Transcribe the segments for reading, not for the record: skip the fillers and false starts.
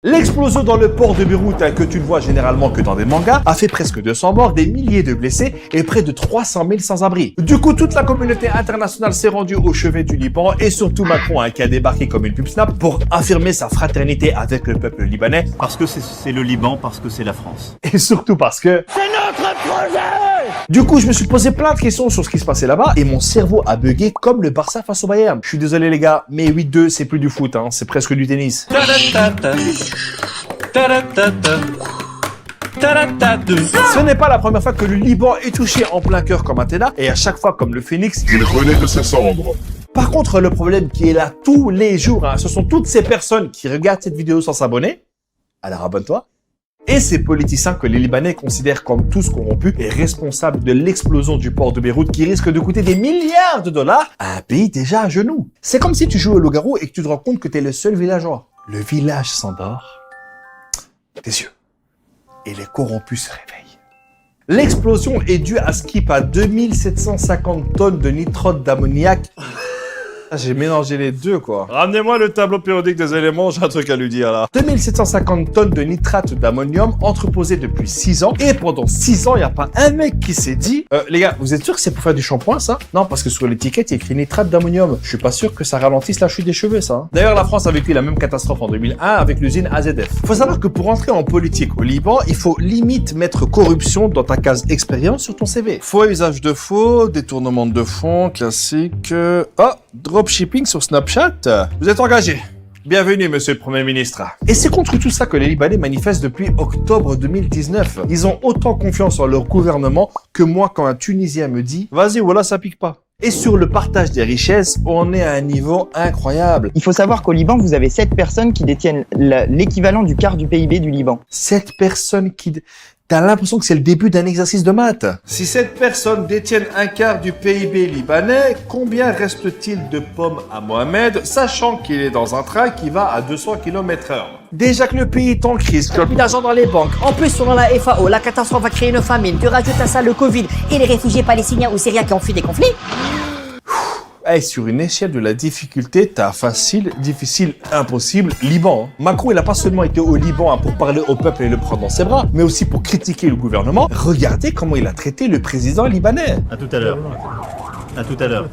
L'explosion dans le port de Beyrouth, que tu ne vois généralement que dans des mangas, a fait presque 200 morts, des milliers de blessés et près de 300 000 sans-abri. Du coup, toute la communauté internationale s'est rendue au chevet du Liban et surtout Macron, qui a débarqué comme une pub Snap pour affirmer sa fraternité avec le peuple libanais. Parce que c'est le Liban, parce que c'est la France. Et surtout parce que... C'est notre projet! Du coup, je me suis posé plein de questions sur ce qui se passait là-bas et mon cerveau a bugué comme le Barça face au Bayern. Je suis désolé les gars, mais 8-2, c'est plus du foot, hein, c'est presque du tennis. Ce n'est pas la première fois que le Liban est touché en plein cœur comme Athéna, et à chaque fois comme le phénix, il renaît de ses cendres. Par contre, le problème qui est là tous les jours, hein, ce sont toutes ces personnes qui regardent cette vidéo sans s'abonner. Alors abonne-toi. Et ces politiciens que les Libanais considèrent comme tous corrompus et responsables de l'explosion du port de Beyrouth qui risque de coûter des milliards de dollars à un pays déjà à genoux. C'est comme si tu joues au loup-garou et que tu te rends compte que tu es le seul villageois. Le village s'endort des yeux et les corrompus se réveillent. L'explosion est due à ce qu'il à 2750 tonnes de nitrate d'ammoniac. J'ai mélangé les deux, quoi. Ramenez-moi le tableau périodique des éléments, j'ai un truc à lui dire, là. 2750 tonnes de nitrate d'ammonium entreposées depuis 6 ans. Et pendant 6 ans, il n'y a pas un mec qui s'est dit... les gars, vous êtes sûr que c'est pour faire du shampoing, ça? Non, parce que sur l'étiquette, il y a écrit nitrate d'ammonium. Je suis pas sûr que ça ralentisse la chute des cheveux, ça. Hein. D'ailleurs, la France a vécu la même catastrophe en 2001 avec l'usine AZF. Faut savoir que pour entrer en politique au Liban, il faut limite mettre corruption dans ta case expérience sur ton CV. Faux usage de faux, détournement de fonds, classique... Oh, dropshipping sur Snapchat. Vous êtes engagé. Bienvenue, monsieur le Premier ministre. Et c'est contre tout ça que les Libanais manifestent depuis octobre 2019. Ils ont autant confiance en leur gouvernement que moi quand un Tunisien me dit « Vas-y, voilà, ça pique pas ». Et sur le partage des richesses, on est à un niveau incroyable. Il faut savoir qu'au Liban, vous avez 7 personnes qui détiennent l'équivalent du quart du PIB du Liban. 7 personnes qui... T'as l'impression que c'est le début d'un exercice de maths. Si cette personne détiennent un quart du PIB libanais, combien reste-t-il de pommes à Mohamed, sachant qu'il est dans un train qui va à 200 km/h? Déjà que le pays est en crise, plus d'argent dans les banques. En plus, selon la FAO, la catastrophe va créer une famine. Tu rajoutes à ça le Covid et les réfugiés palestiniens ou syriens qui ont fui des conflits. Hey, sur une échelle de la difficulté, t'as facile, difficile, impossible, Liban. Macron, il a pas seulement été au Liban pour parler au peuple et le prendre dans ses bras, mais aussi pour critiquer le gouvernement. Regardez comment il a traité le président libanais. À tout à l'heure. À tout à l'heure.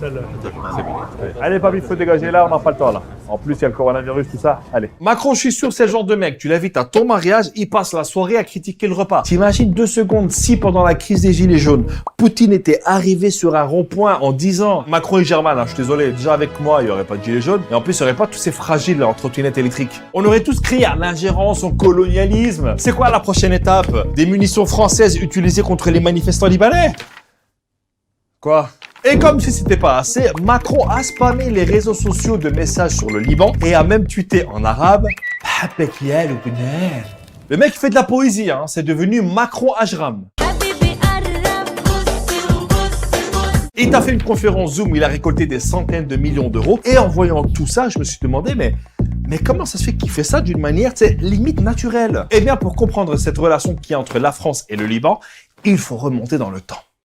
Allez, Papi, il faut dégager là, on n'a pas le temps là. En plus, il y a le coronavirus, tout ça. Allez. Macron, je suis sûr, c'est le genre de mec. Tu l'invites à ton mariage, il passe la soirée à critiquer le repas. T'imagines 2 secondes si pendant la crise des Gilets jaunes, Poutine était arrivé sur un rond-point en disant Macron est germain, hein, je suis désolé, déjà avec moi, il n'y aurait pas de Gilets jaunes. Et en plus, il n'y aurait pas tous ces fragiles en trottinette électrique. On aurait tous crié à l'ingérence, au colonialisme. C'est quoi la prochaine étape? Des munitions françaises utilisées contre les manifestants libanais? Quoi? Et comme si c'était pas assez, Macron a spammé les réseaux sociaux de messages sur le Liban et a même tweeté en arabe « Le mec fait de la poésie, hein, c'est devenu Macron Ajram. Il t'a fait une conférence Zoom où il a récolté des centaines de millions d'euros et en voyant tout ça, je me suis demandé mais comment ça se fait qu'il fait ça d'une manière limite naturelle? Eh bien, pour comprendre cette relation qu'il y a entre la France et le Liban, il faut remonter dans le temps.